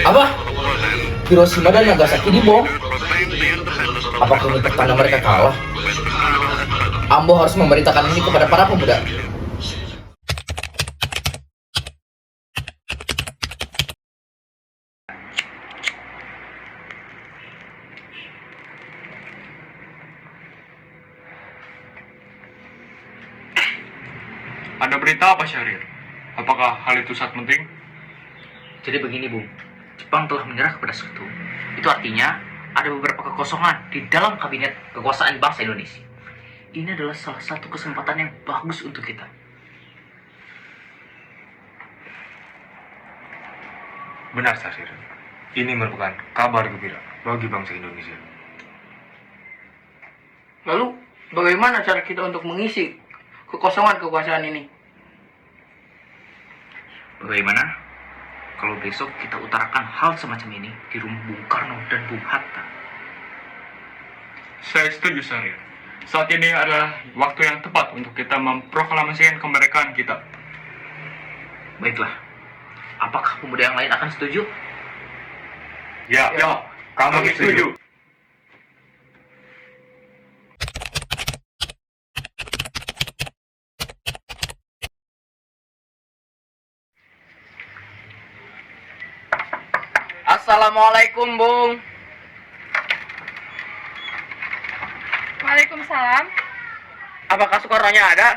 Apa? Hiroshima dan Nagasaki dibom? Apakah ini pertanda mereka kalah? Ambo harus memberitakan ini kepada para pemuda. Ada berita apa, Syahrir? Apakah hal itu sangat penting? Jadi begini, Bung. Jepang telah menyerah kepada Sekutu. Itu artinya ada beberapa kekosongan di dalam kabinet kekuasaan bangsa Indonesia. Ini adalah salah satu kesempatan yang bagus untuk kita. Benar, Syahrir. Ini merupakan kabar gembira bagi bangsa Indonesia. Lalu, bagaimana cara kita untuk mengisi kekosongan kekuasaan ini? Bagaimana kalau besok kita utarakan hal semacam ini di rumah Bung Karno dan Bung Hatta? Saya setuju, Syahrir. Saat ini adalah waktu yang tepat untuk kita memproklamasikan kemerdekaan kita. Baiklah. Apakah pemuda yang lain akan setuju? Ya, kami setuju. Assalamualaikum, Bung. Waalaikumsalam. Apakah Soekarno-nya ada?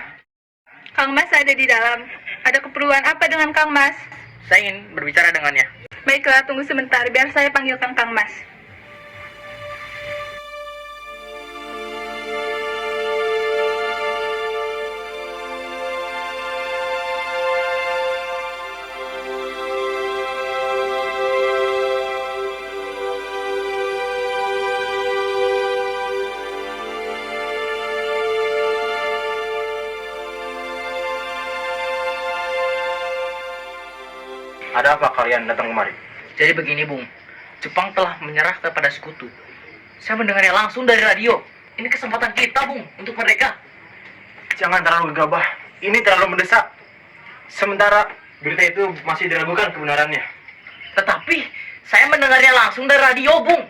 Kang Mas ada di dalam. Ada keperluan apa dengan Kang Mas? Saya ingin berbicara dengannya. Baiklah, tunggu sebentar biar saya panggilkan Kang Mas. Ada apa kalian datang kemari? Jadi begini, Bung. Jepang telah menyerah kepada Sekutu. Saya mendengarnya langsung dari radio. Ini kesempatan kita, Bung, untuk mereka. Jangan terlalu gegabah. Ini terlalu mendesak. Sementara berita itu masih diragukan kebenarannya. Tetapi saya mendengarnya langsung dari radio, Bung.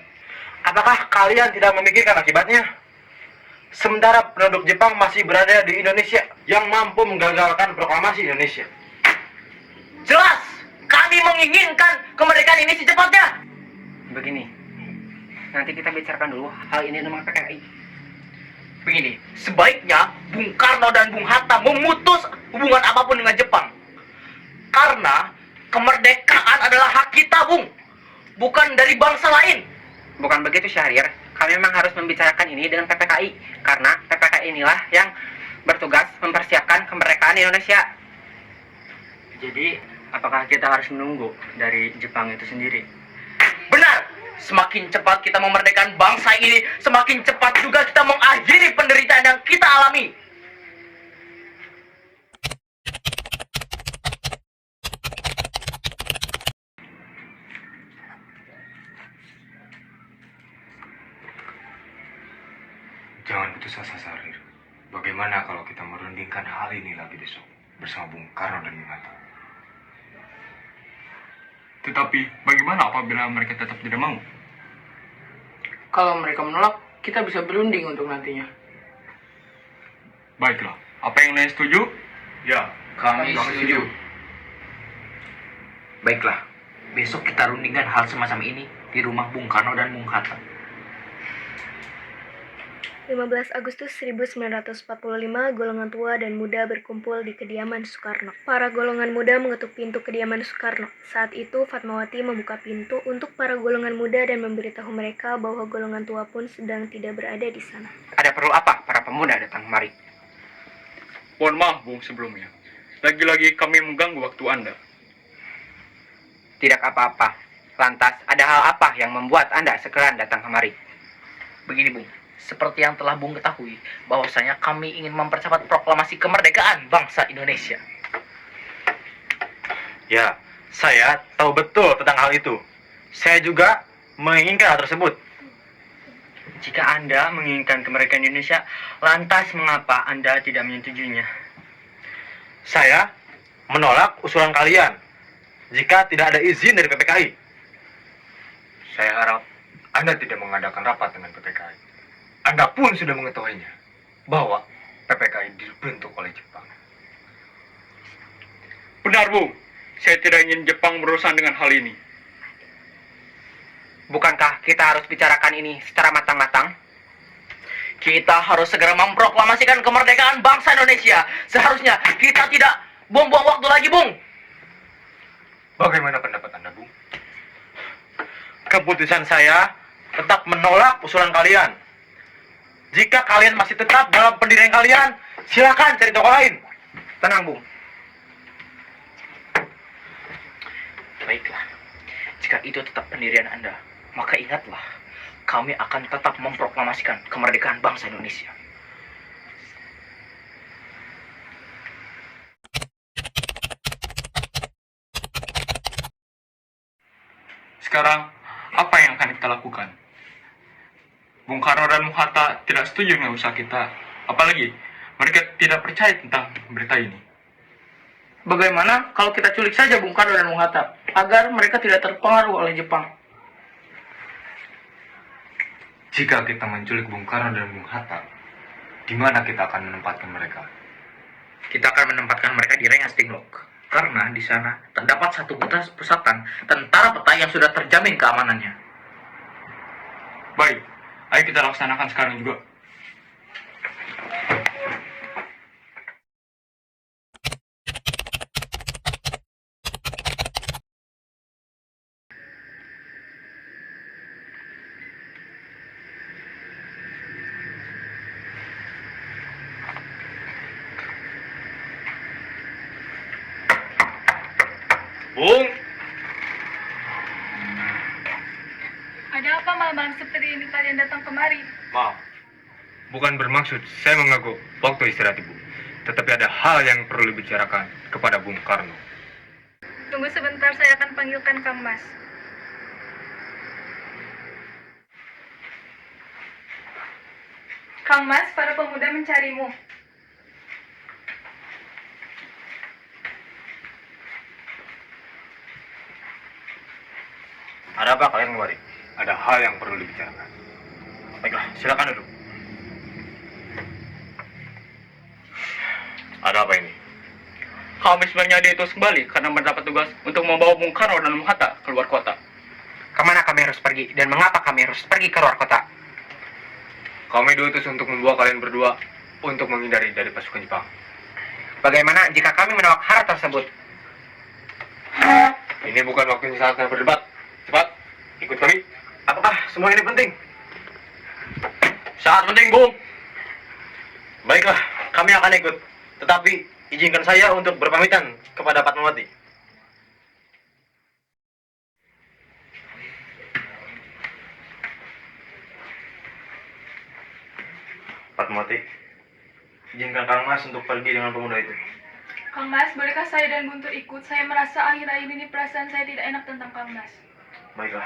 Apakah kalian tidak memikirkan akibatnya? Sementara penduduk Jepang masih berada di Indonesia yang mampu menggagalkan proklamasi Indonesia. Jelas, kami menginginkan kemerdekaan ini secepatnya. Begini, nanti kita bicarakan dulu hal ini dengan PKI. Begini, sebaiknya Bung Karno dan Bung Hatta memutus hubungan apapun dengan Jepang. Karena kemerdekaan adalah hak kita, Bung. Bukan dari bangsa lain. Bukan begitu, Syahrir. Kami memang harus membicarakan ini dengan PPKI. Karena PPKI inilah yang bertugas mempersiapkan kemerdekaan Indonesia. Jadi, apakah kita harus menunggu dari Jepang itu sendiri? Benar. Semakin cepat kita memerdekakan bangsa ini, semakin cepat juga kita mengakhiri penderitaan yang kita alami. Jangan putus asa, Syahrir. Bagaimana kalau kita merundingkan hal ini lagi besok bersama Bung Karno dan Bung Hatta? Tetapi bagaimana apabila mereka tetap tidak mau? Kalau mereka menolak, kita bisa berunding untuk nantinya. Baiklah, apa yang lain setuju? Ya, Kami setuju. Baiklah, besok kita rundingkan hal semacam ini di rumah Bung Karno dan Bung Hatta. 15 Agustus 1945, golongan tua dan muda berkumpul di kediaman Soekarno. Para golongan muda mengetuk pintu kediaman Soekarno. Saat itu, Fatmawati membuka pintu untuk para golongan muda dan memberitahu mereka bahwa golongan tua pun sedang tidak berada di sana. Ada perlu apa para pemuda datang kemari? Mohon maaf, Bung, sebelumnya. Lagi-lagi kami mengganggu waktu Anda. Tidak apa-apa. Lantas, ada hal apa yang membuat Anda sekeran datang kemari? Begini, Bung. Seperti yang telah Bung ketahui, bahwasanya kami ingin mempercepat proklamasi kemerdekaan bangsa Indonesia. Ya, saya tahu betul tentang hal itu. Saya juga menginginkan hal tersebut. Jika Anda menginginkan kemerdekaan Indonesia, lantas mengapa Anda tidak menyetujuinya? Saya menolak usulan kalian jika tidak ada izin dari PPKI. Saya harap Anda tidak mengadakan rapat dengan PPKI. Anda pun sudah mengetahuinya bahwa PPKI dibentuk oleh Jepang. Benar, Bung. Saya tidak ingin Jepang berurusan dengan hal ini. Bukankah kita harus bicarakan ini secara matang-matang? Kita harus segera memproklamasikan kemerdekaan bangsa Indonesia. Seharusnya kita tidak buang-buang waktu lagi, Bung. Bagaimana pendapat Anda, Bung? Keputusan saya tetap menolak usulan kalian. Jika kalian masih tetap dalam pendirian kalian, silakan cari toko lain. Tenang, Bung. Baiklah, jika itu tetap pendirian Anda, maka ingatlah, kami akan tetap memproklamasikan kemerdekaan bangsa Indonesia. Sekarang, apa yang akan kita lakukan? Bung Karno dan Bung Hatta tidak setuju dengan usaha kita. Apalagi, mereka tidak percaya tentang berita ini. Bagaimana kalau kita culik saja Bung Karno dan Bung Hatta, agar mereka tidak terpengaruh oleh Jepang? Jika kita menculik Bung Karno dan Bung Hatta, di mana kita akan menempatkan mereka? Kita akan menempatkan mereka di Rengas Dengklok, karena di sana terdapat satu pusatan tentara peta yang sudah terjamin keamanannya. Baik, ayo kita laksanakan sekarang juga. Bung, Ada apa malam-malam seperti ini kalian datang kemari? Maaf, bukan bermaksud saya mengganggu waktu istirahat Ibu. Tetapi ada hal yang perlu dibicarakan kepada Bung Karno. Tunggu sebentar, saya akan panggilkan Kang Mas. Kang Mas, para pemuda mencarimu. ada apa kalian kemari? Ada hal yang perlu dibicarakan. Baiklah, silakan duduk. Ada apa ini? Kami sebenarnya diutus kembali karena mendapat tugas untuk membawa Bung Karno dan Bung Hatta keluar kota. Kemana kami harus pergi dan mengapa kami harus pergi ke luar kota? Kami diutus untuk membawa kalian berdua untuk menghindari dari pasukan Jepang. Bagaimana jika kami menolak hal tersebut? Ini bukan waktunya saat kalian berdebat. Cepat, ikut kami. Apakah semua ini penting? Sangat penting, Bung. Baiklah, kami akan ikut. Tetapi izinkan saya untuk berpamitan kepada Fatmawati. Fatmawati, izinkan Kang Mas untuk pergi dengan pemuda itu. Kang Mas, bolehkah saya dan Guntur ikut? Saya merasa akhir-akhir ini perasaan saya tidak enak tentang Kang Mas. Baiklah.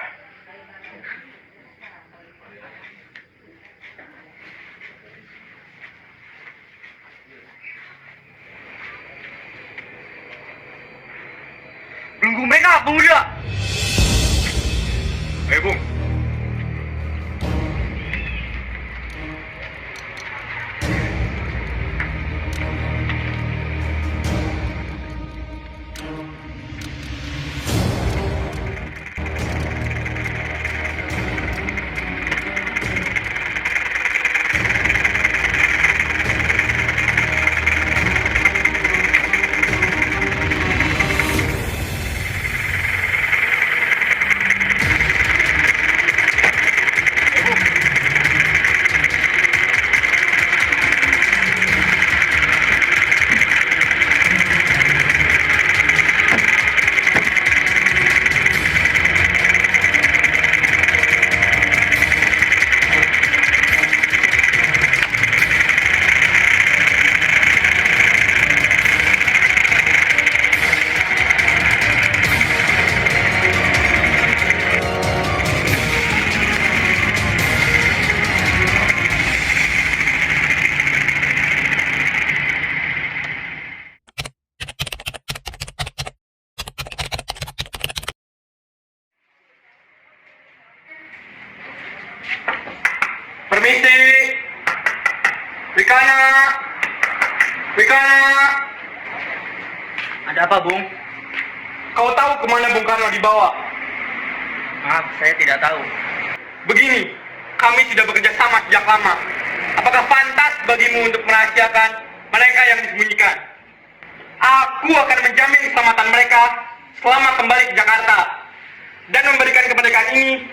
Tunggu mereka, pemuda! Ayo Bung. Wikana! Wikana! Ada apa, Bung? Kau tahu kemana Bung Karno dibawa? Maaf, saya tidak tahu. Begini, kami sudah bekerja sama sejak lama. Apakah pantas bagimu untuk merahasiakan mereka yang disembunyikan? Aku akan menjamin keselamatan mereka selama kembali ke Jakarta dan memberikan kemerdekaan ini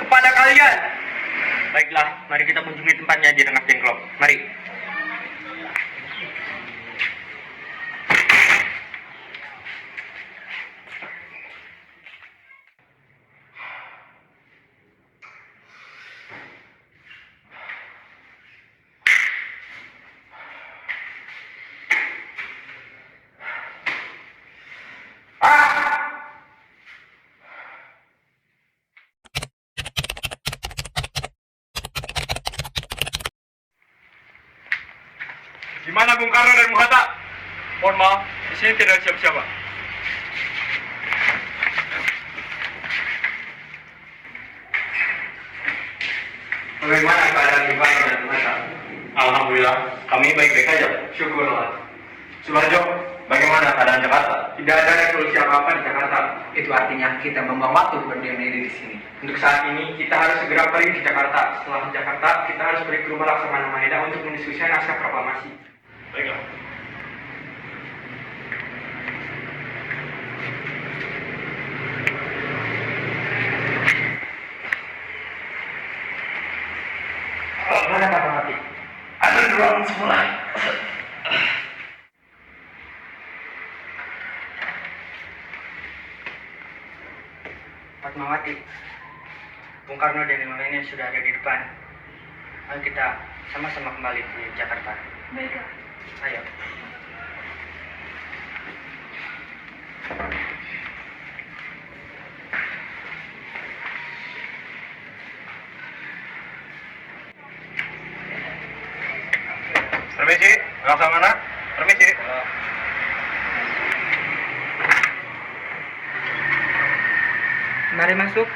kepada kalian. Baiklah, mari kita kunjungi tempatnya di Rengas Dengklok. Mari. Di mana Bung Karno dan Bung Hatta? Mohon maaf, di sini tidak ada siapa-siapa. Bagaimana keadaan Bung Karno dan Bung Hatta? Alhamdulillah, kami baik-baik saja. Syukurlah. Subarjo, bagaimana keadaan Jakarta? Tidak ada resolusi apa-apa di Jakarta. Itu artinya kita membuang waktu berdiam diri di sini. Untuk saat ini, kita harus segera pergi ke Jakarta. Setelah Jakarta, kita harus pergi ke rumah Laksamana Maheda untuk mendiskusikan naskah proklamasi. Baiklah. Mana kata mati? Ada di ruangan sebelah. Fatmawati, Bung Karno dan yang lainnya sudah ada di depan. Ayo kita sama-sama kembali ke Jakarta. Baiklah. Ayo. Permisi, Laksamana. Permisi. Mari masuk.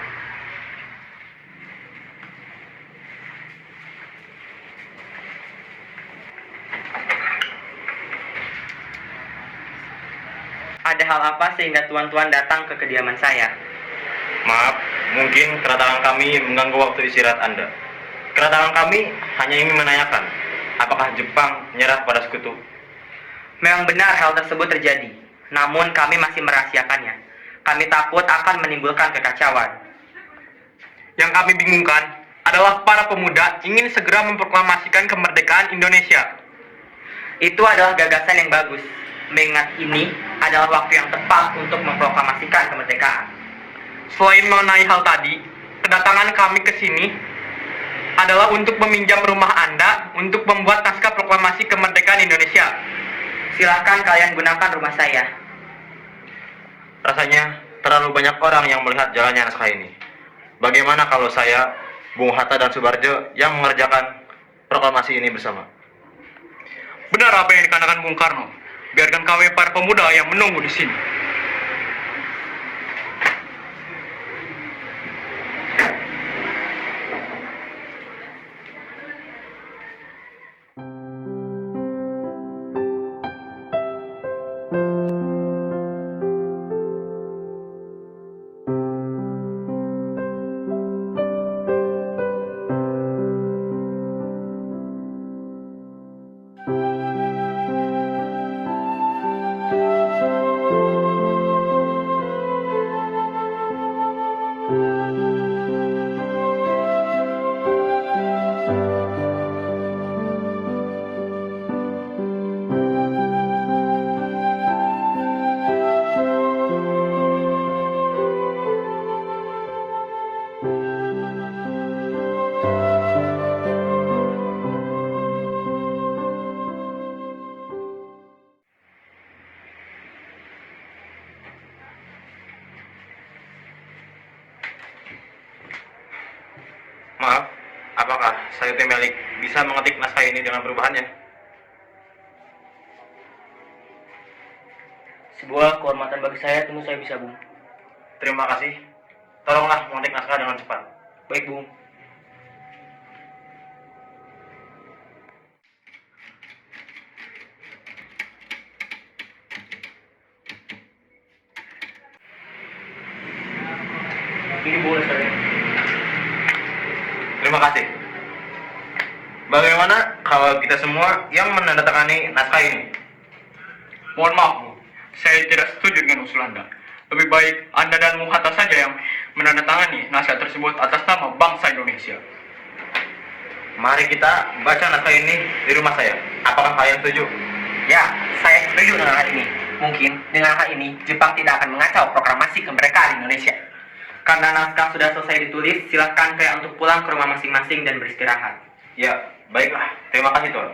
Ada hal apa sehingga tuan-tuan datang ke kediaman saya? Maaf, mungkin kedatangan kami mengganggu waktu istirahat Anda. Kedatangan kami hanya ingin menanyakan, apakah Jepang menyerah pada sekutu? Memang benar hal tersebut terjadi, namun kami masih merahasiakannya. Kami takut akan menimbulkan kekacauan. Yang kami bingungkan adalah para pemuda ingin segera memproklamasikan kemerdekaan Indonesia. Itu adalah gagasan yang bagus. Mengingat ini adalah waktu yang tepat untuk memproklamasikan kemerdekaan. Selain mengenai hal tadi, kedatangan kami ke sini adalah untuk meminjam rumah Anda untuk membuat naskah proklamasi kemerdekaan Indonesia. Silahkan kalian gunakan rumah saya. Rasanya terlalu banyak orang yang melihat jalannya naskah ini. Bagaimana kalau saya, Bung Hatta dan Subarjo yang mengerjakan proklamasi ini bersama? Benar apa yang dikatakan Bung Karno. Biarkan kami para pemuda yang menunggu di sini. Maaf, apakah saya Melik bisa mengetik naskah ini dengan perubahannya? Sebuah kehormatan bagi saya, tentu saya bisa, Bung. Terima kasih. Tolonglah mengetik naskah dengan cepat. Baik, Bung. Ini boleh saya. Terima kasih. Bagaimana kalau kita semua yang menandatangani naskah ini? Mohon maaf, Bu. Saya tidak setuju dengan usul Anda. Lebih baik Anda dan Bung Hatta saja yang menandatangani naskah tersebut atas nama bangsa Indonesia. Mari kita baca naskah ini di rumah saya. Apakah kalian setuju? Ya, saya setuju dengan hal ini. Mungkin dengan hal ini, Jepang tidak akan mengacau proklamasi kemerdekaan Indonesia. Karena naskah sudah selesai ditulis, silakan kalian untuk pulang ke rumah masing-masing dan beristirahat. Ya, baiklah. Terima kasih, Tuan.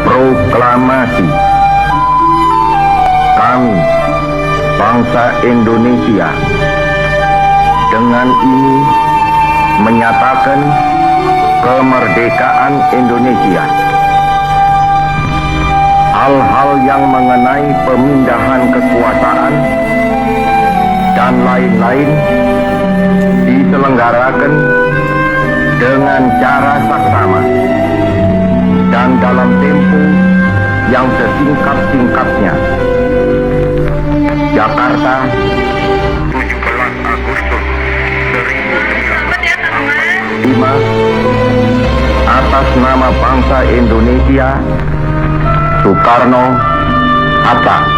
Proklamasi. Kami, bangsa Indonesia, dengan ini menyatakan kemerdekaan Indonesia. Hal-hal yang mengenai pemindahan kekuasaan dan lain-lain diselenggarakan dengan cara saksama dan dalam tempo yang sesingkat-singkatnya. Jakarta, 17 Agustus 1945, atas nama bangsa Indonesia, Soekarno Hatta.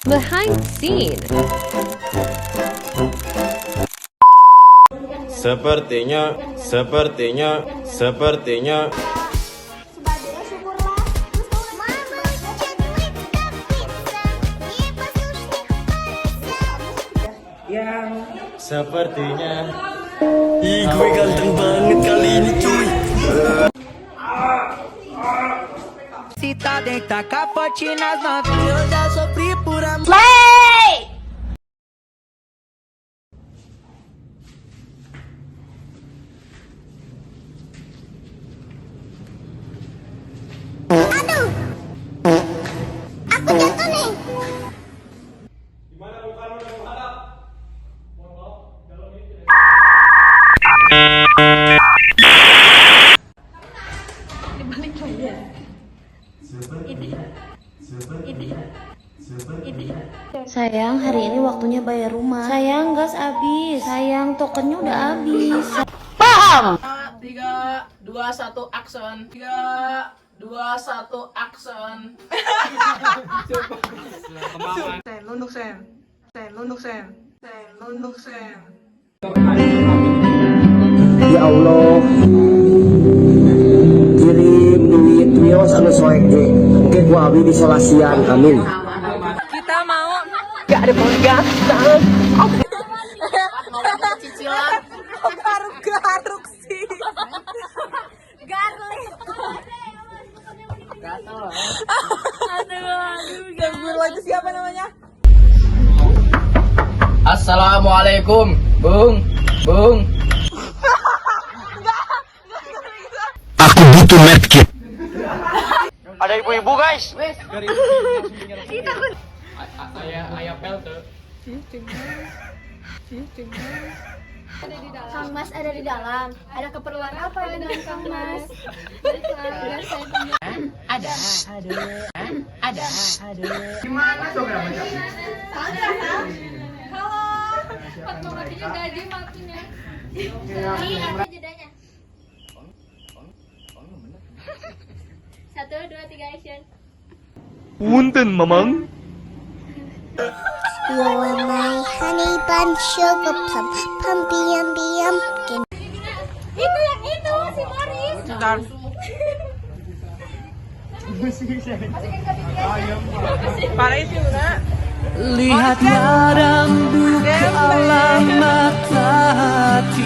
Behind the scene. Sepertinya. Sepertinya. Ih, gue ganteng banget kali ini, cuy. Se tá dentro da capotina, as novinhas, eu já sofri por amor. Aduh, aku jatuh nih. Sayang, hari ini waktunya bayar rumah. Sayang, gas habis. Sayang, tokennya udah habis. Paham? 3, 2, 1, action. 3, 2, 1, action. Nunduk sen. Ya Allah, kirim duit wios anu soek ge. Engke ku abi disolasian, amin. Kita mau gak ada penggantung. Cicilan garuk sih. Garlic. Gatel. Aduh, ganggu itu siapa namanya? Assalamualaikum, Bung. to medkit. Ada ibu-ibu guys. Ayah pelte. Kang Mas ada di dalam. Ada keperluan apa dengan Kang Mas? Ada. Gimana saudara macam? Halo. Fatmawatinya gaji maksudnya. Ini ada jedanya. 1, 2, 3 action. Punten, Mamang. You're my honey bun sugar plum, pumpy yummy pumpkin. Itu yang itu si Morris. Lihatlah dan bukalah mata hati.